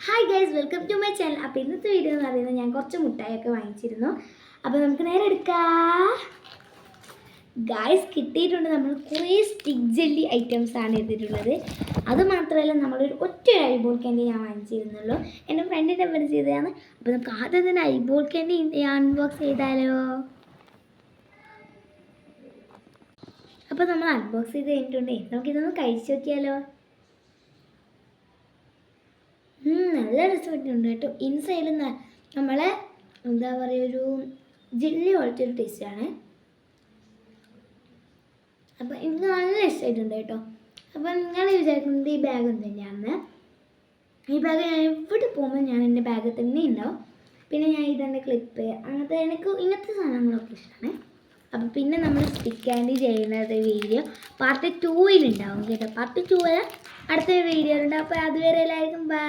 Hi guys, welcome to my channel. അപ്പോൾ ഇന്നത്തെ video എന്ന് പറയുന്നത് ഞാൻ കുറച്ച് മുട്ടായൊക്കെ വാങ്ങിച്ചിരുന്നു. അപ്പോൾ നമുക്ക് നേരെ എടുക്കാം. ഗൈസ്, കിട്ടിയിട്ടുണ്ട്. നമ്മൾ കുറേ സ്റ്റിക്ക് ജെല്ലി ഐറ്റംസ് ആണ് എടുത്തിട്ടുള്ളത്. അതുമാത്രമല്ല, നമ്മളൊരു ഒറ്റ ഐബോൾ ക്യാൻഡി ഞാൻ വാങ്ങിച്ചിരുന്നുള്ളൂ. എൻ്റെ ഫ്രണ്ടിൻ്റെ പേര് ചെയ്തതാണ്. അപ്പോൾ നമുക്ക് ആദ്യം തന്നെ ഐബോൾ ക്യാൻഡി അൺബോക്സ് ചെയ്താലോ? അപ്പോൾ നമ്മൾ അൺബോക്സ് ചെയ്ത് കഴിഞ്ഞിട്ടുണ്ടേ, നമുക്കിതൊന്ന് കഴിച്ച് നോക്കിയാലോ? നല്ല രസമായിട്ടുണ്ട് കേട്ടോ. ഇൻസൈഡിൽ നമ്മളെ എന്താ പറയുക, ഒരു ജെല്ലി പോലത്തെ ഒരു ടേസ്റ്റാണ്. അപ്പോൾ എനിക്ക് നല്ല ഇഷ്ടമായിട്ടുണ്ട് കേട്ടോ. അപ്പോൾ നിങ്ങൾ വിചാരിക്കുന്നത് ഈ ബാഗ് തന്നെയാണ്. ഈ ബാഗ് ഞാൻ എവിടെ പോകുമ്പോൾ ഞാൻ എൻ്റെ ബാഗ് തന്നെ ഉണ്ടാവും. പിന്നെ ഞാൻ ഇതെൻ്റെ ക്ലിപ്പ് അങ്ങനത്തെ എനിക്ക് ഇങ്ങനത്തെ സാധനങ്ങളൊക്കെ ഇഷ്ടമാണ്. അപ്പോൾ പിന്നെ നമ്മൾ സ്റ്റിക്ക് ക്യാൻഡി ചെയ്യുന്നത് വീഡിയോ പാർട്ട് 2 ഉണ്ടാവും കേട്ടോ. പാർട്ട് 2 അടുത്ത വീഡിയോയിലുണ്ടാവും. അപ്പോൾ അതുവരെ എല്ലാവർക്കും ബൈ.